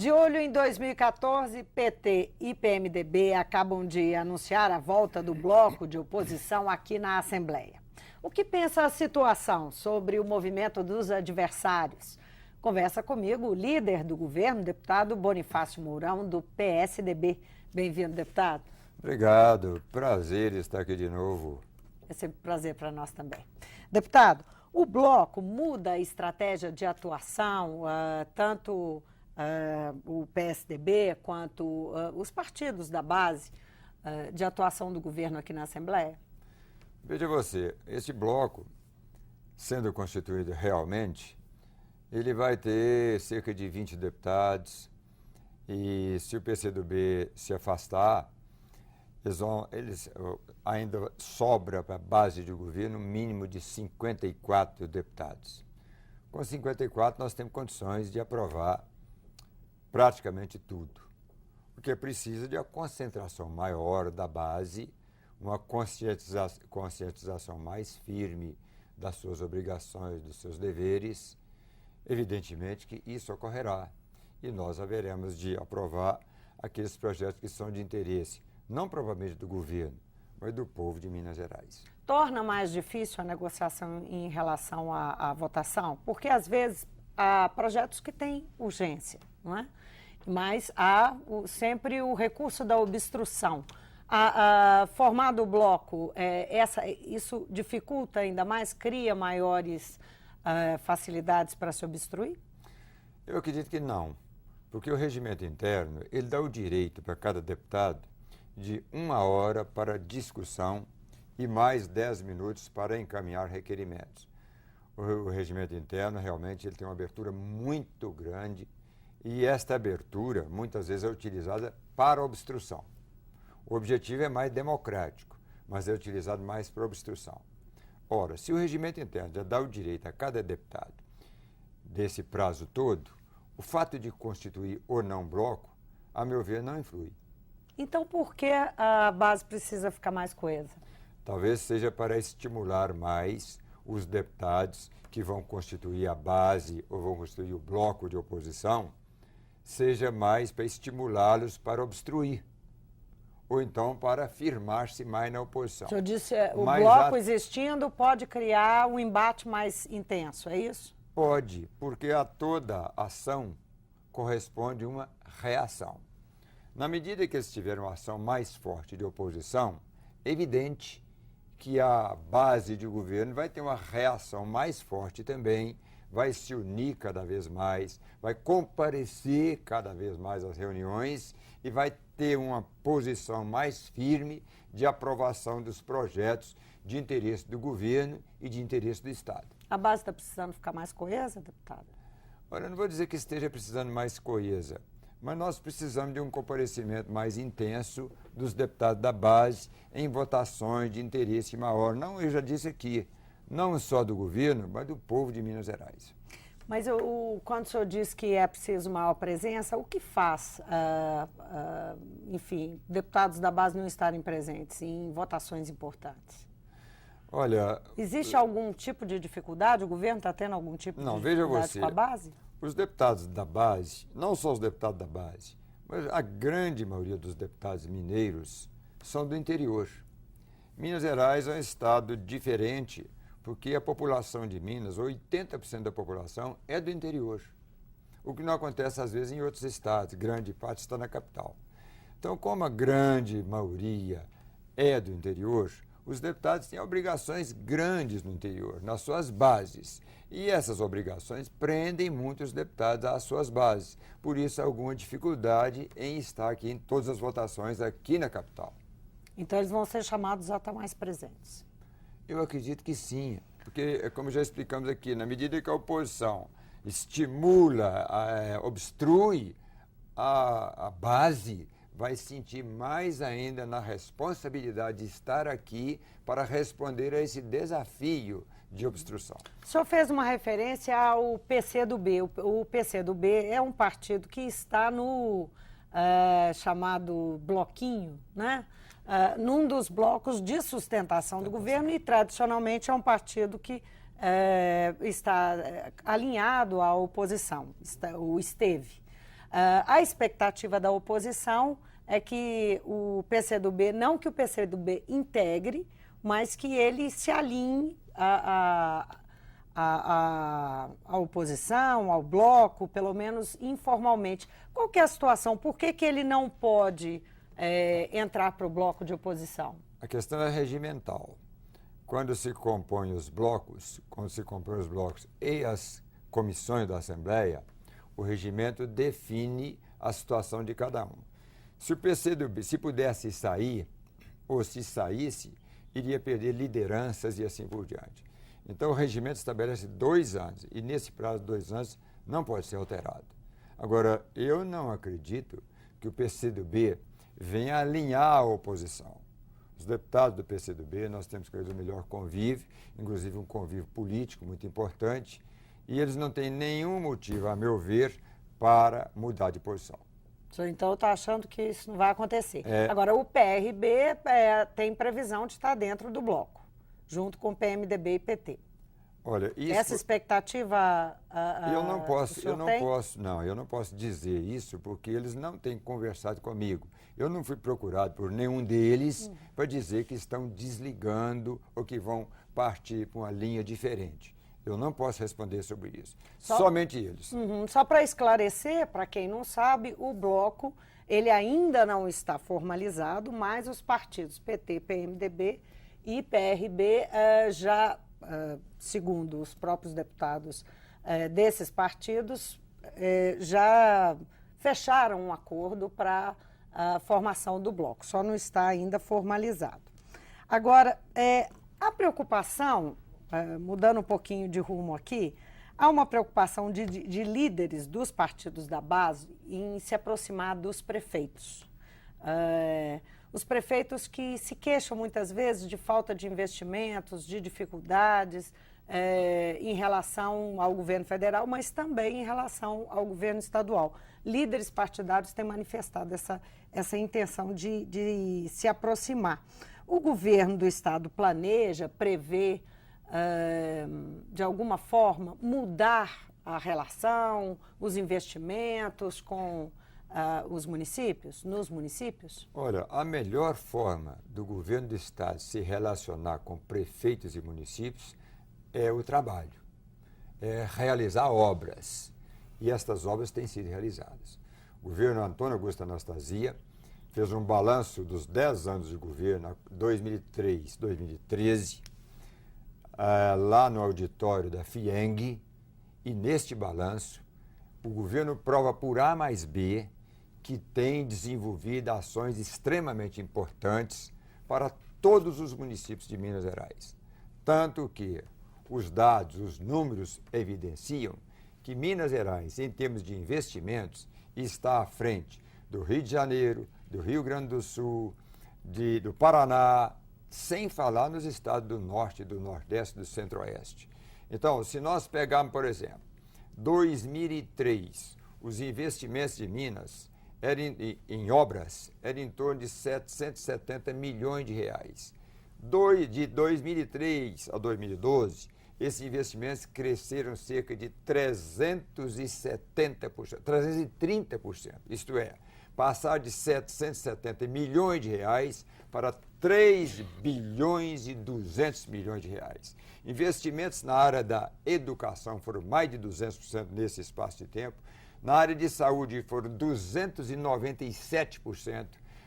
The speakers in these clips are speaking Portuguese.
De olho em 2014, PT e PMDB acabam de anunciar a volta do bloco de oposição aqui na Assembleia. O que pensa a situação sobre o movimento dos adversários? Conversa comigo o líder do governo, deputado Bonifácio Mourão, do PSDB. Bem-vindo, deputado. Obrigado, prazer estar aqui de novo. É sempre um prazer para nós também. Deputado, o bloco muda a estratégia de atuação, tanto o PSDB quanto os partidos da base de atuação do governo aqui na Assembleia? Veja você, esse bloco, sendo constituído realmente, ele vai ter cerca de 20 deputados e se o PCdoB se afastar, eles ainda sobra para a base de governo um mínimo de 54 deputados. Com 54 nós temos condições de aprovar praticamente tudo, porque precisa de uma concentração maior da base, uma conscientização mais firme das suas obrigações, dos seus deveres. Evidentemente que isso ocorrerá e nós haveremos de aprovar aqueles projetos que são de interesse, não provavelmente do governo, mas do povo de Minas Gerais. Torna mais difícil a negociação em relação à votação? Porque, às vezes, há projetos que têm urgência, não é? Mas há sempre o recurso da obstrução. Formado o bloco, isso dificulta ainda mais, cria maiores facilidades para se obstruir? Eu acredito que não, porque o regimento interno, ele dá o direito para cada deputado de 1 hora para discussão e mais 10 minutos para encaminhar requerimentos. O regimento interno, realmente, ele tem uma abertura muito grande e esta abertura, muitas vezes, é utilizada para obstrução. O objetivo é mais democrático, mas é utilizado mais para obstrução. Ora, se o regimento interno já dá o direito a cada deputado desse prazo todo, o fato de constituir ou não bloco, a meu ver, não influi. Então, por que a base precisa ficar mais coesa? Talvez seja para estimular mais os deputados que vão constituir a base ou vão constituir o bloco de oposição, seja mais para estimulá-los para obstruir, ou então para afirmar-se mais na oposição. O senhor disse o bloco existindo pode criar um embate mais intenso, é isso? Pode, porque a toda ação corresponde uma reação. Na medida que eles tiverem uma ação mais forte de oposição, é evidente que a base de governo vai ter uma reação mais forte também, vai se unir cada vez mais, vai comparecer cada vez mais às reuniões e vai ter uma posição mais firme de aprovação dos projetos de interesse do governo e de interesse do Estado. A base está precisando ficar mais coesa, deputada? Olha, eu não vou dizer que esteja precisando mais coesa, mas nós precisamos de um comparecimento mais intenso dos deputados da base em votações de interesse maior. Não, eu já disse aqui, não só do governo, mas do povo de Minas Gerais. Mas quando o senhor diz que é preciso maior presença, o que faz, enfim, deputados da base não estarem presentes em votações importantes? Olha... Existe algum tipo de dificuldade? O governo está tendo algum tipo de dificuldade com a base? Os deputados da base, não só os deputados da base, mas a grande maioria dos deputados mineiros são do interior. Minas Gerais é um estado diferente, porque a população de Minas, 80% da população é do interior. O que não acontece, às vezes, em outros estados, grande parte está na capital. Então, como a grande maioria é do interior, os deputados têm obrigações grandes no interior, nas suas bases. E essas obrigações prendem muitos deputados às suas bases. Por isso, há alguma dificuldade em estar aqui em todas as votações aqui na capital. Então, eles vão ser chamados a estar mais presentes? Eu acredito que sim, porque, como já explicamos aqui, na medida que a oposição estimula, obstrui, a base vai sentir mais ainda na responsabilidade de estar aqui para responder a esse desafio de obstrução. O senhor fez uma referência ao PCdoB. O PCdoB é um partido que está no chamado bloquinho, né? Num dos blocos de sustentação do governo e, tradicionalmente, é um partido que está alinhado à oposição, esteve. A expectativa da oposição é que o PCdoB, não que o PCdoB integre, mas que ele se alinhe à oposição, ao bloco, pelo menos informalmente. Qual que é a situação? Por que ele não pode entrar para o bloco de oposição? A questão é regimental. Quando se compõem os blocos, e as comissões da Assembleia, o regimento define a situação de cada um. Se o PCdoB, se pudesse sair, ou se saísse, iria perder lideranças e assim por diante. Então, o regimento estabelece 2 anos, e nesse prazo de 2 anos não pode ser alterado. Agora, eu não acredito que o PCdoB venha alinhar a oposição. Os deputados do PCdoB, nós temos que fazer o melhor convívio, inclusive um convívio político muito importante, e eles não têm nenhum motivo, a meu ver, para mudar de posição. Então, está achando que isso não vai acontecer. Agora, o PRB tem previsão de estar dentro do bloco, junto com o PMDB e PT. Olha, isso... Essa expectativa eu não posso dizer isso porque eles não têm conversado comigo. Eu não fui procurado por nenhum deles para dizer que estão desligando ou que vão partir para uma linha diferente. Eu não posso responder sobre isso. Somente eles. Só para esclarecer, para quem não sabe, o bloco ele ainda não está formalizado, mas os partidos PT, PMDB e PRB segundo os próprios deputados desses partidos, já fecharam um acordo para a formação do bloco, só não está ainda formalizado. Agora, a preocupação, mudando um pouquinho de rumo aqui, há uma preocupação de líderes dos partidos da base em se aproximar dos prefeitos. Os prefeitos que se queixam muitas vezes de falta de investimentos, de dificuldades em relação ao governo federal, mas também em relação ao governo estadual. Líderes partidários têm manifestado essa intenção de se aproximar. O governo do estado prevê, de alguma forma, mudar a relação, os investimentos com os municípios, nos municípios? Olha, a melhor forma do governo do estado se relacionar com prefeitos e municípios é o trabalho, é realizar obras. E estas obras têm sido realizadas. O governo Antônio Augusto Anastasia fez um balanço dos 10 anos de governo, 2003, 2013, lá no auditório da FIENG, e neste balanço o governo prova por A mais B que tem desenvolvido ações extremamente importantes para todos os municípios de Minas Gerais. Tanto que os dados, os números evidenciam que Minas Gerais, em termos de investimentos, está à frente do Rio de Janeiro, do Rio Grande do Sul, do Paraná, sem falar nos estados do Norte, do Nordeste, do Centro-Oeste. Então, se nós pegarmos, por exemplo, 2003, os investimentos de Minas em obras eram em torno de 770 milhões de reais. De 2003 a 2012, esses investimentos cresceram cerca de 370%, 330%. Isto é, passar de 770 milhões de reais para 3 bilhões e 200 milhões de reais. Investimentos na área da educação foram mais de 200% nesse espaço de tempo. Na área de saúde foram 297%.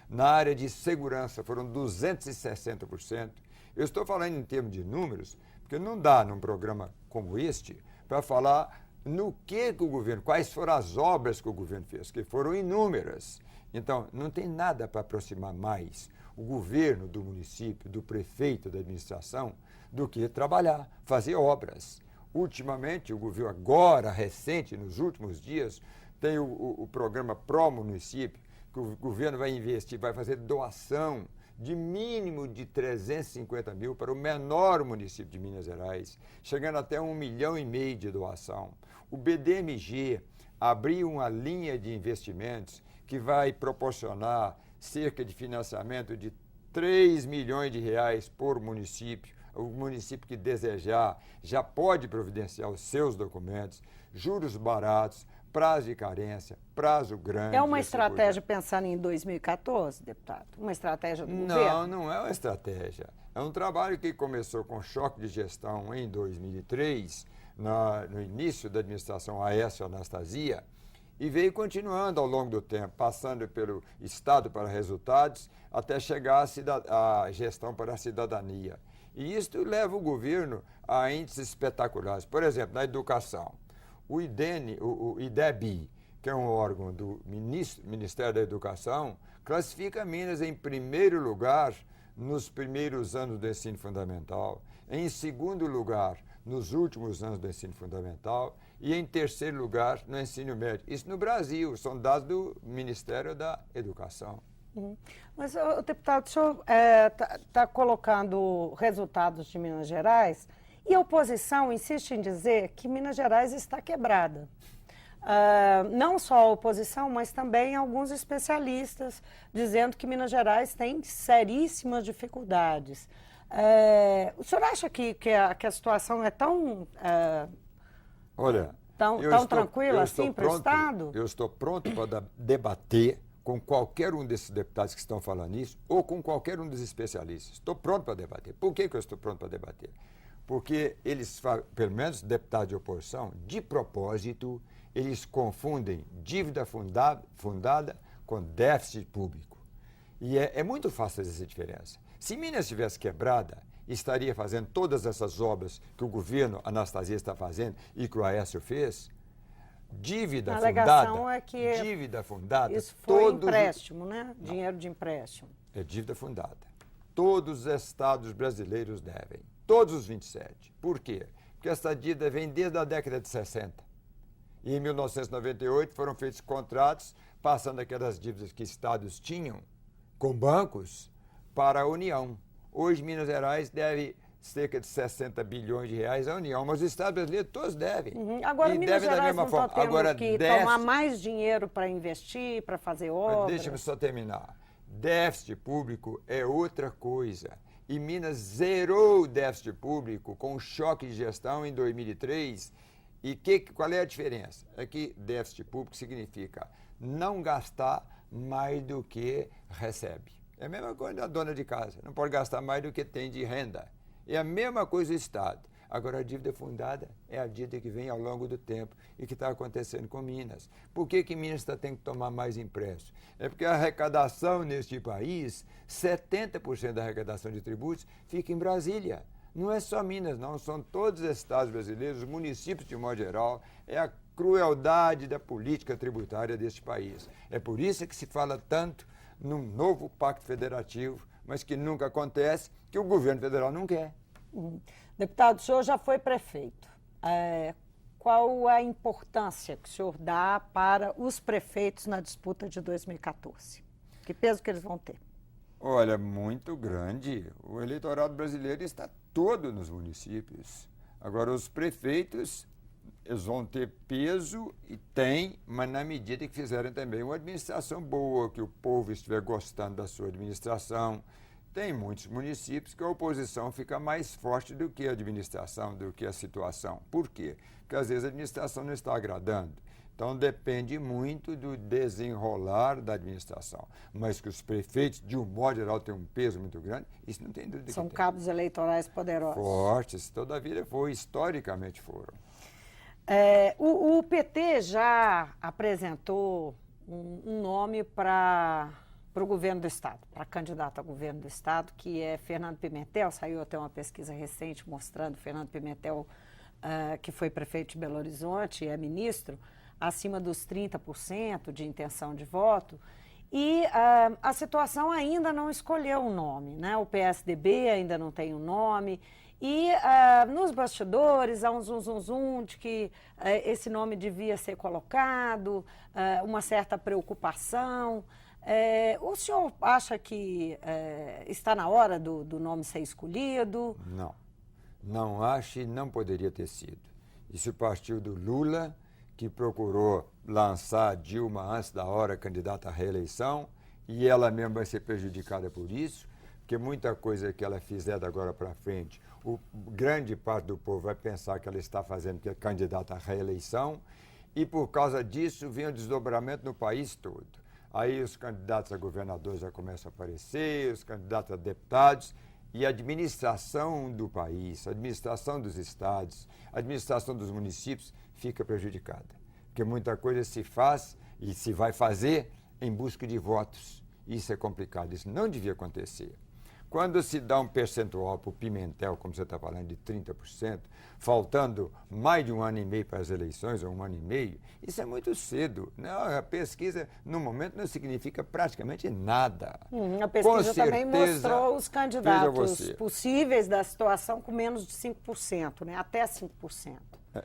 Na área de segurança foram 260%. Eu estou falando em termos de números, porque não dá num programa como este para falar no que o governo, quais foram as obras que o governo fez, que foram inúmeras. Então, não tem nada para aproximar mais o governo do município, do prefeito, da administração, do que trabalhar, fazer obras. Ultimamente, o governo, agora, recente, nos últimos dias, tem o programa Pro Município, que o governo vai investir, vai fazer doação de mínimo de 350 mil para o menor município de Minas Gerais, chegando até 1,5 milhão de doação. O BDMG abriu uma linha de investimentos que vai proporcionar cerca de financiamento de 3 milhões de reais por município. O município que desejar já pode providenciar os seus documentos, juros baratos, prazo de carência, prazo grande. É uma estratégia pensando em 2014, deputado? Uma estratégia do governo? Não, não é uma estratégia. É um trabalho que começou com choque de gestão em 2003, no início da administração Aécio Anastasia, e veio continuando ao longo do tempo, passando pelo Estado para resultados, até chegar à gestão para a cidadania. E isso leva o governo a índices espetaculares. Por exemplo, na educação, o IDEB, que é um órgão do Ministério da Educação, classifica Minas em primeiro lugar nos primeiros anos do ensino fundamental, em segundo lugar nos últimos anos do ensino fundamental e em terceiro lugar no ensino médio. Isso no Brasil, são dados do Ministério da Educação. Mas, deputado, o senhor está colocando resultados de Minas Gerais e a oposição insiste em dizer que Minas Gerais está quebrada. Não só a oposição, mas também alguns especialistas dizendo que Minas Gerais tem seríssimas dificuldades. O senhor acha que a situação é tão, tão tranquila assim para o Estado? Eu estou pronto para debater com qualquer um desses deputados que estão falando isso ou com qualquer um dos especialistas. Estou pronto para debater. Por que eu estou pronto para debater? Porque eles, pelo menos deputados de oposição, de propósito, eles confundem dívida fundada com déficit público. E é muito fácil fazer essa diferença. Se Minas estivesse quebrada, estaria fazendo todas essas obras que o governo Anastasia está fazendo e que o Aécio fez. Dívida fundada. Isso foi empréstimo, né? Não. Dinheiro de empréstimo. É dívida fundada. Todos os estados brasileiros devem. Todos os 27. Por quê? Porque essa dívida vem desde a década de 60. E em 1998 foram feitos contratos passando aquelas dívidas que estados tinham com bancos para a União. Hoje, Minas Gerais deve cerca de 60 bilhões de reais à União, mas os estados brasileiros todos devem. Agora, Minas Gerais não está tendo que tomar mais dinheiro para investir, para fazer obras. Deixa-me só terminar. Déficit público é outra coisa. E Minas zerou o déficit público com um choque de gestão em 2003. E qual é a diferença? É que déficit público significa não gastar mais do que recebe. É a mesma coisa da dona de casa, não pode gastar mais do que tem de renda. É a mesma coisa o Estado. Agora, a dívida fundada é a dívida que vem ao longo do tempo e que está acontecendo com Minas. Por que Minas está tendo que tomar mais empréstimo? É porque a arrecadação neste país, 70% da arrecadação de tributos fica em Brasília. Não é só Minas, não, são todos os estados brasileiros, os municípios de modo geral, é a crueldade da política tributária deste país. É por isso que se fala tanto num novo pacto federativo, mas que nunca acontece, que o governo federal não quer. Deputado, o senhor já foi prefeito. Qual a importância que o senhor dá para os prefeitos na disputa de 2014? Que peso que eles vão ter? Olha, muito grande. O eleitorado brasileiro está todo nos municípios. Agora, os prefeitos, eles vão ter peso e tem, mas na medida que fizerem também uma administração boa, que o povo estiver gostando da sua administração. Tem muitos municípios que a oposição fica mais forte do que a administração, do que a situação. Por quê? Porque às vezes a administração não está agradando. Então depende muito do desenrolar da administração. Mas que os prefeitos, de um modo geral, têm um peso muito grande, isso não tem dúvida. São cabos eleitorais poderosos. Fortes, toda a vida foi, historicamente foram. O PT já apresentou um nome para o governo do Estado, para candidato a governo do Estado, que é Fernando Pimentel. Saiu até uma pesquisa recente mostrando Fernando Pimentel, que foi prefeito de Belo Horizonte e é ministro, acima dos 30% de intenção de voto. E a situação ainda não escolheu um nome, né? O PSDB ainda não tem um nome. E nos bastidores há um zum de que esse nome devia ser colocado, uma certa preocupação. O senhor acha que está na hora do nome ser escolhido? Não, não acho e não poderia ter sido. Isso partiu do Lula, que procurou lançar Dilma antes da hora candidata à reeleição, e ela mesma vai ser prejudicada por isso, porque muita coisa que ela fizer da agora para frente, grande parte do povo vai pensar que ela está fazendo que é candidata à reeleição, E por causa disso vem o desdobramento no país todo. Aí os candidatos a governador já começam a aparecer, os candidatos a deputados, e a administração do país, a administração dos estados, a administração dos municípios fica prejudicada. Porque muita coisa se faz e se vai fazer em busca de votos. Isso é complicado, isso não devia acontecer. Quando se dá um percentual para o Pimentel, como você está falando, de 30%, faltando mais de 1 ano e meio para as eleições, ou 1 ano e meio, isso é muito cedo. Não, a pesquisa, no momento, não significa praticamente nada. A pesquisa também mostrou os candidatos possíveis da situação com menos de 5%, né? Até 5%.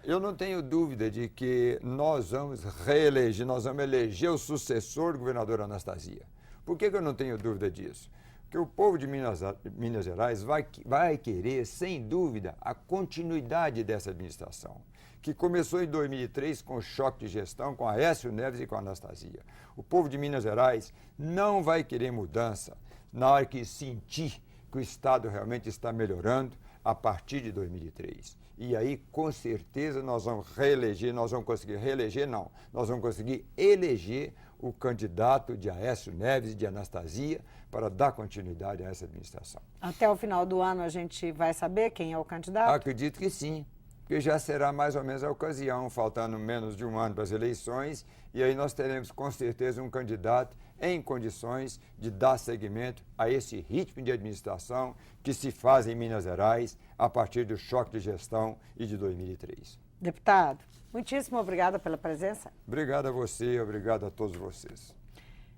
Eu não tenho dúvida de que nós vamos reeleger, nós vamos eleger o sucessor do governador Anastasia. Por que eu não tenho dúvida disso? Porque o povo de Minas Gerais vai querer, sem dúvida, a continuidade dessa administração, que começou em 2003 com o choque de gestão, com Aécio Neves e com a Anastasia. O povo de Minas Gerais não vai querer mudança na hora que sentir que o Estado realmente está melhorando a partir de 2003. E aí, com certeza, nós vamos reeleger, nós vamos conseguir reeleger, não, nós vamos conseguir eleger o candidato de Aécio Neves e de Anastasia para dar continuidade a essa administração. Até o final do ano a gente vai saber quem é o candidato? Acredito que sim, porque já será mais ou menos a ocasião, faltando menos de 1 ano para as eleições, e aí nós teremos com certeza um candidato em condições de dar seguimento a esse ritmo de administração que se faz em Minas Gerais a partir do choque de gestão e de 2003. Deputado, muitíssimo obrigada pela presença. Obrigado a você, obrigado a todos vocês.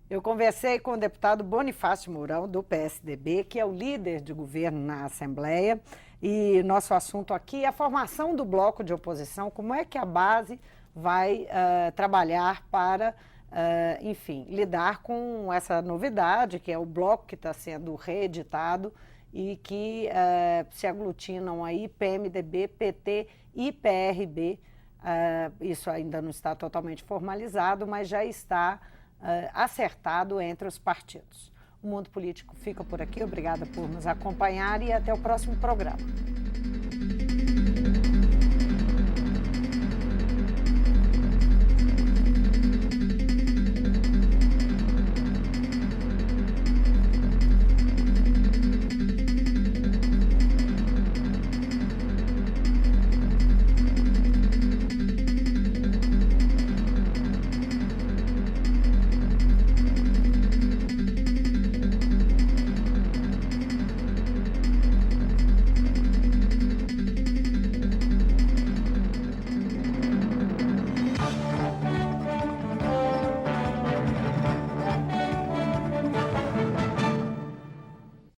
Eu conversei com o deputado Bonifácio Mourão, do PSDB, que é o líder de governo na Assembleia, e nosso assunto aqui é a formação do bloco de oposição, como é que a base vai trabalhar para, enfim, lidar com essa novidade, que é o bloco que está sendo reeditado e que se aglutinam aí PMDB, PT e PRB. Isso ainda não está totalmente formalizado, mas já está acertado entre os partidos. O Mundo Político fica por aqui. Obrigada por nos acompanhar e até o próximo programa.